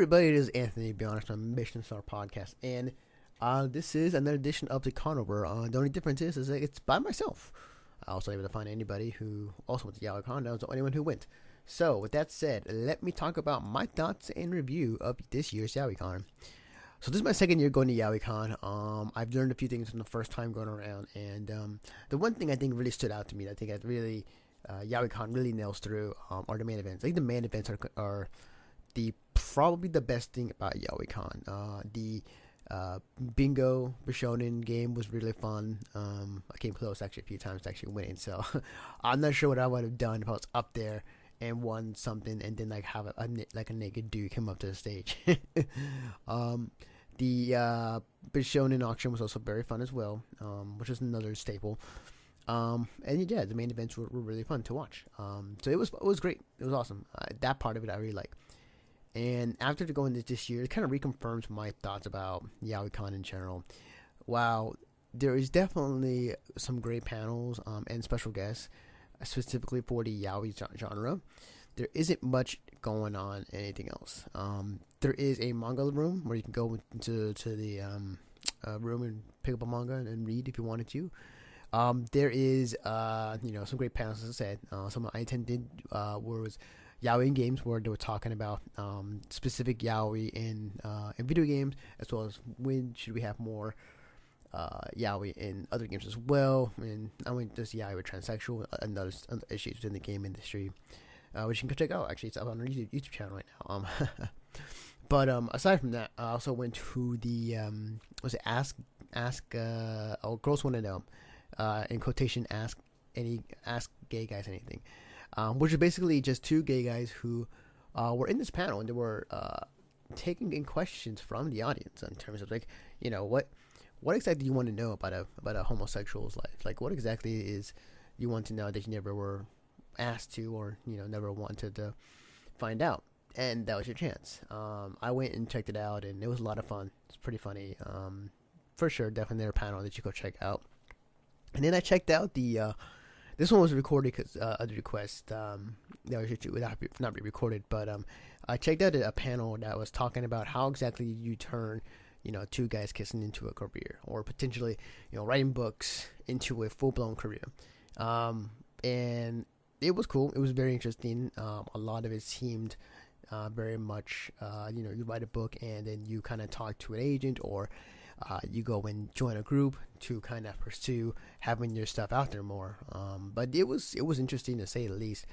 everybody, it is Anthony, to be honest, on Mission Star Podcast, and this is another edition of the Conover. The only difference is that it's by myself. I was able to find anybody who also went to YaoiCon. That was the only one who went. So, with that said, let me talk about my thoughts and review of this year's YaoiCon. So, this is my second year going to YaoiCon. I've learned a few things from the first time going around, and the one thing I think really stood out to me, I think that really YaoiCon really nails through, are the main events. I think the main events are probably the best thing about YaoiCon. The bingo Bishonen game was really fun. I came close actually a few times to actually winning, so I'm not sure what I would have done if I was up there and won something and then like have a naked dude come up to the stage. The Bishonen auction was also very fun as well, which is another staple. And yeah, the main events were really fun to watch. So it was great. It was awesome. That part of it I really like. And after going this year, it kind of reconfirms my thoughts about YaoiCon in general. While there is definitely some great panels and special guests, specifically for the yaoi genre, there isn't much going on anything else. There is a manga room where you can go into the room and pick up a manga and read if you wanted to. There is some great panels, as I said. Some I attended was yaoi in games, where they were talking about specific yaoi in video games, as well as when should we have more yaoi in other games as well. And I mean, just yaoi with transsexual and other issues within the game industry, which you can check out. Actually, it's up on our YouTube channel right now. But aside from that, I also went to the ask girls want to know, in quotation, ask gay guys anything. Which is basically just two gay guys who were in this panel, and they were taking in questions from the audience in terms of what exactly do you want to know about a homosexual's life? Like, what exactly is you want to know that you never were asked to, or never wanted to find out? And that was your chance. I went and checked it out, and it was a lot of fun. It's pretty funny. For sure, definitely their panel that you go check out. And then I checked out the. This one was recorded because at the request. That would not be recorded, but I checked out a panel that was talking about how exactly you turn, two guys kissing into a career, or potentially, writing books into a full-blown career. And it was cool. It was very interesting. A lot of it seemed very much, you write a book and then you kind of talk to an agent, or you go and join a group to kind of pursue having your stuff out there more. But it was interesting, to say the least.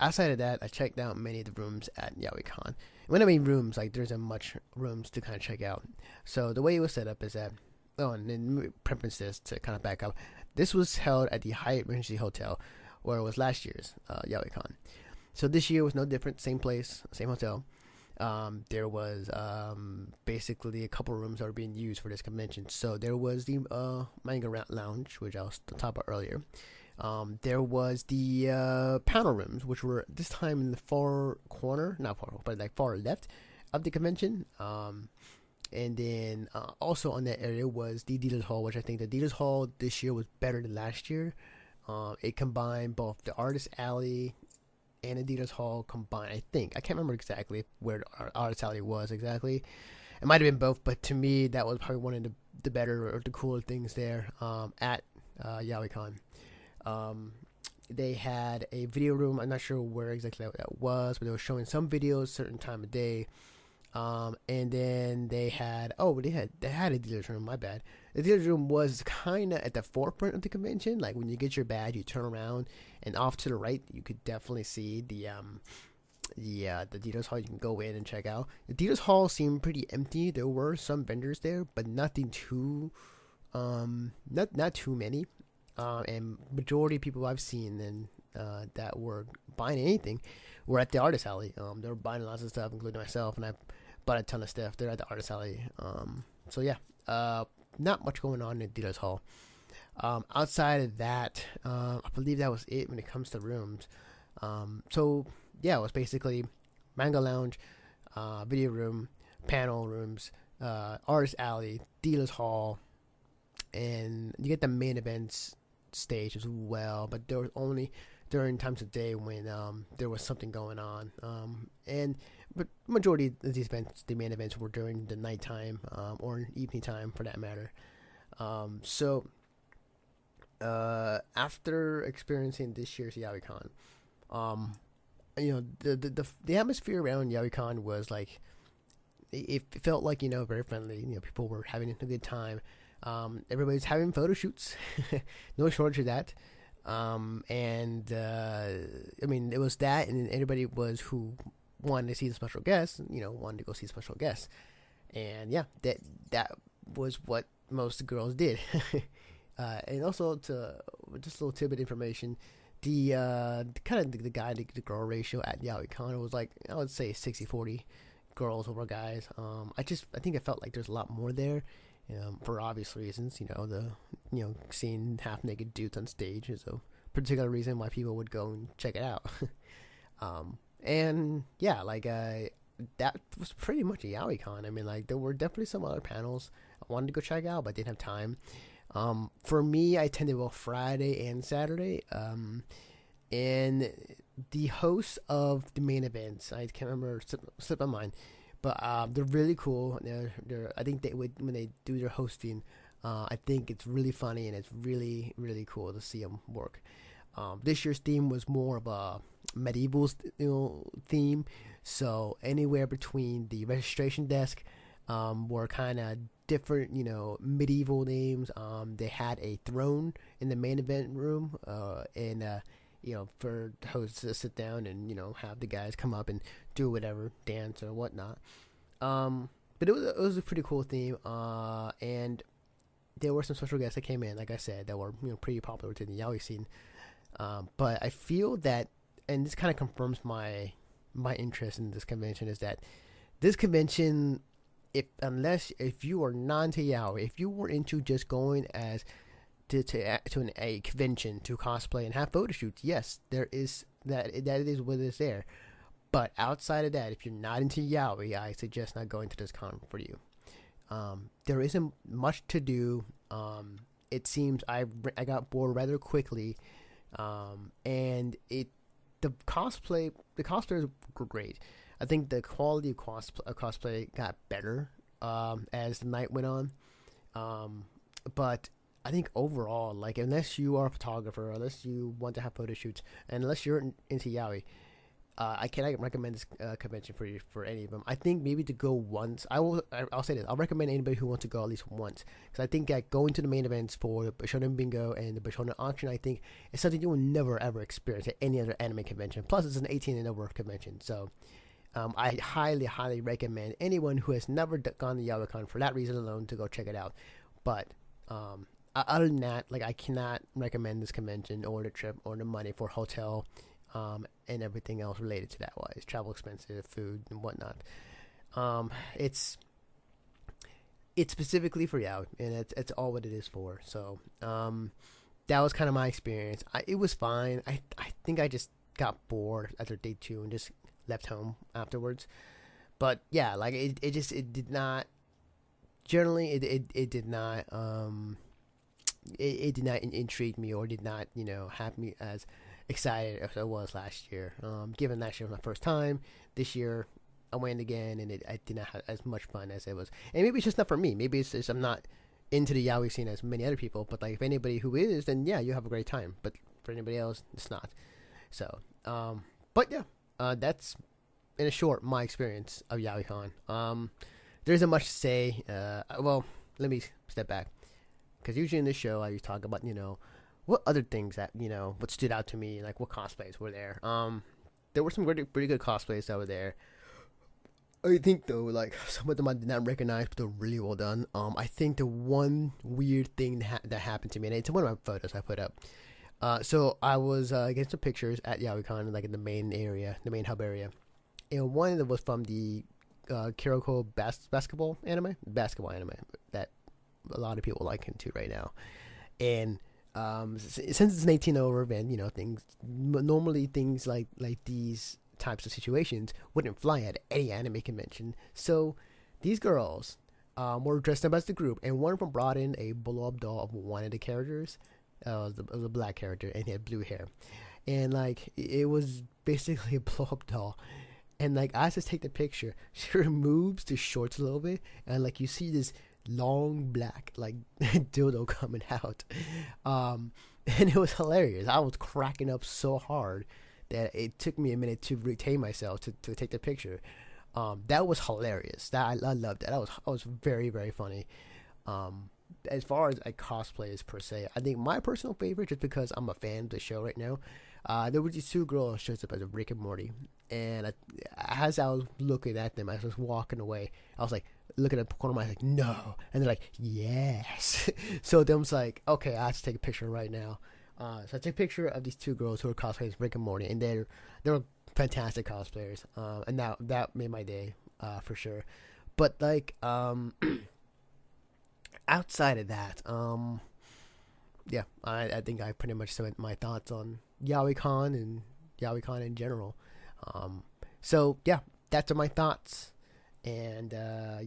Outside of that, I checked out many of the rooms at YaoiCon. When I mean rooms, like, there's a much rooms to kind of check out. So the way it was set up is that, and then preference this to kind of back up. This was held at the Hyatt Regency Hotel, where it was last year's YaoiCon. So this year was no different. Same place, same hotel. There was basically a couple rooms that were being used for this convention. So there was the manga lounge, which I was talking about earlier. There was the panel rooms, which were this time in the far corner, not far, but like far left of the convention. And then also on that area was the dealers hall, which I think the dealers hall this year was better than last year. It combined both the artist alley and the dealers hall combined. I think I can't remember exactly where the artist alley was exactly. It might have been both, but to me that was probably one of the better or the cooler things there at YaoiCon. They had a video room. I'm not sure where exactly that was, but they were showing some videos certain time of day. And then they had a dealer's room. My bad. The dealer's room was kind of at the forefront of the convention. Like, when you get your badge, you turn around, and off to the right, you could definitely see the dealer's hall. You can go in and check out. The dealer's hall seemed pretty empty. There were some vendors there, but nothing too, not too many. And majority of people I've seen and that were buying anything were at the artist alley. They were buying lots of stuff, including myself, and I bought a ton of stuff. They're at the artist alley. So yeah, not much going on in the dealer's hall. Outside of that, I believe that was it when it comes to rooms. So yeah, it was basically manga lounge, video room, panel rooms, artist alley, dealer's hall, and you get the main events stage as well. But there was only during times of day when there was something going on. But majority of these events, the main events, were during the nighttime or evening time for that matter. So after experiencing this year's YaoiCon, the atmosphere around YaoiCon was like it felt like very friendly. People were having a good time. Everybody's having photo shoots, no shortage of that. It was that, and everybody was who wanted to see the special guests. Wanted to go see special guests, and yeah, that was what most girls did. And also to just a little tidbit information, the kind of the guy to the girl ratio at YaoiCon was like, I would say 60-40 girls over guys. I think I felt like there's a lot more there, for obvious reasons. Seeing half naked dudes on stage is a particular reason why people would go and check it out. And yeah, that was pretty much a YaoiCon. I mean, there were definitely some other panels I wanted to go check out, but didn't have time. For me, I attended both Friday and Saturday. And the hosts of the main events, I can't remember, slipped my mind, but they're really cool. I think when they do their hosting, I think it's really funny and it's really, really cool to see them work. This year's theme was more of a medieval theme, so anywhere between the registration desk were kind of different, medieval names. They had a throne in the main event room, and for the hosts to sit down and have the guys come up and do whatever, dance or whatnot. But it was a pretty cool theme, and there were some special guests that came in, like I said, that were pretty popular within the yaoi scene. But I feel that, and this kind of confirms my interest in this convention, is that this convention, if you are not into yaoi, if you were into just going as to a convention to cosplay and have photo shoots, yes, there is that is what is there. But outside of that, if you're not into yaoi, I suggest not going to this con for you. There isn't much to do. It seems I got bored rather quickly, and the cosplayers were great. I think the quality of cosplay got better as the night went on. But I think overall, unless you are a photographer, unless you want to have photo shoots, and unless you're into yaoi, I cannot recommend this convention for you for any of them. I think maybe to go once. I'll say this. I'll recommend anybody who wants to go at least once, because I think that going to the main events for the Bishonen Bingo and the Bishonen Auction, I think, is something you will never ever experience at any other anime convention. Plus, it's an 18 and over convention, so I highly, highly recommend anyone who has never gone to YaoiCon for that reason alone to go check it out. But other than that, I cannot recommend this convention or the trip or the money for hotel and everything else related to that wise, travel expenses, food, and whatnot. It's specifically for yaoi, and it's all what it is for. So that was kind of my experience. It was fine. I think I just got bored after day 2 and just left home afterwards. But yeah, it did not intrigue me, or did not have me as excited as I was last year. Given last year was my first time, this year I went again, and I did not have as much fun as it was. And maybe it's just not for me. Maybe it's just I'm not into the yaoi scene as many other people. But if anybody who is, then yeah, you have a great time. But for anybody else, it's not. So, but yeah, that's in a short my experience of YaoiCon. There isn't much to say. Well, let me step back, because usually in this show I used to talk about what other things that what stood out to me, what cosplays were there. There were some pretty good cosplays that were there. I think though, some of them I did not recognize, but they're really well done. I think the one weird thing that happened to me, and it's one of my photos I put up. So I was getting some pictures at YaoiCon, in the main area, the main hub area, and one of them was from the Kuroko basketball anime that a lot of people like into right now. And since it's an 18 over event, things like these types of situations wouldn't fly at any anime convention. So these girls were dressed up as the group, and one of them brought in a blow up doll of one of the characters. It was a black character, and he had blue hair. and like it was basically a blow up doll. And like as I take the picture, she removes the shorts a little bit, and like you see this long black like dildo coming out. And it was hilarious. I was cracking up so hard that it took me a minute to retain myself to take the picture. That was hilarious. I loved that. That was very, very funny. As far as like cosplays per se, I think my personal favorite, just because I'm a fan of the show right now, there were these two girls dressed up as a Rick and Morty, and as I was looking at them, as I was walking away, I was like looking at the corner of my eye, like no, and they're like yes. So then I was like, okay, I have to take a picture right now. So I took a picture of these two girls who were cosplaying as Rick and Morty, and they were fantastic cosplayers, and that made my day for sure. But like outside of that, yeah, I think I pretty much said my thoughts on YaoiCon and YaoiCon in general. So yeah, that's my thoughts. And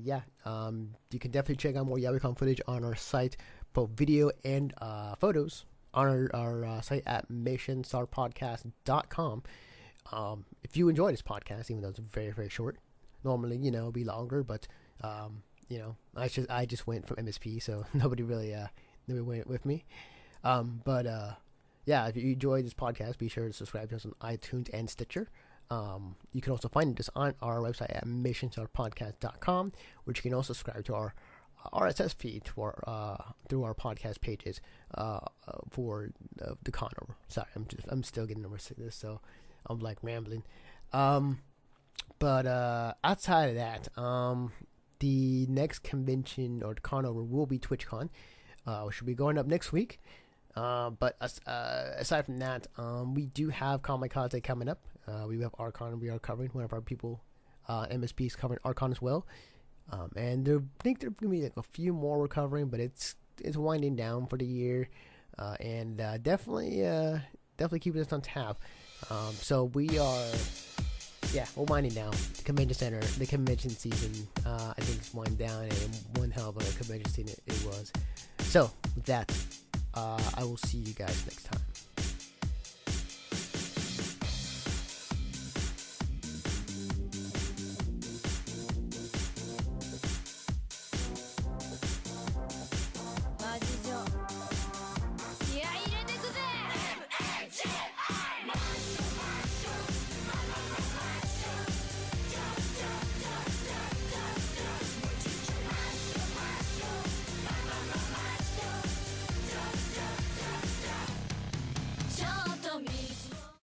yeah, you can definitely check out more YaoiCon footage on our site, both video and photos, on our site at missionstarpodcast.com. If you enjoy this podcast, even though it's very, very short, normally, it'll be longer, but I just went from MSP, so nobody really went with me. But yeah, if you enjoy this podcast, be sure to subscribe to us on iTunes and Stitcher. You can also find us on our website at missionstarpodcast.com, which you can also subscribe to our RSS feed through our podcast pages for the Conover. Sorry, I'm still getting over sickness, so I'm like rambling. But outside of that, the next convention or the Conover will be TwitchCon, which will be going up next week. But aside from that, we do have Comic-Con coming up. We have Archon. We are covering one of our people, MSP is covering Archon as well. And I think there are going to be like a few more we're covering, but it's winding down for the year. And definitely keeping us on tap. So we are, we're winding down. The convention center, the convention season, I think it's winding down, and one hell of a convention season it was. So with that, I will see you guys next time.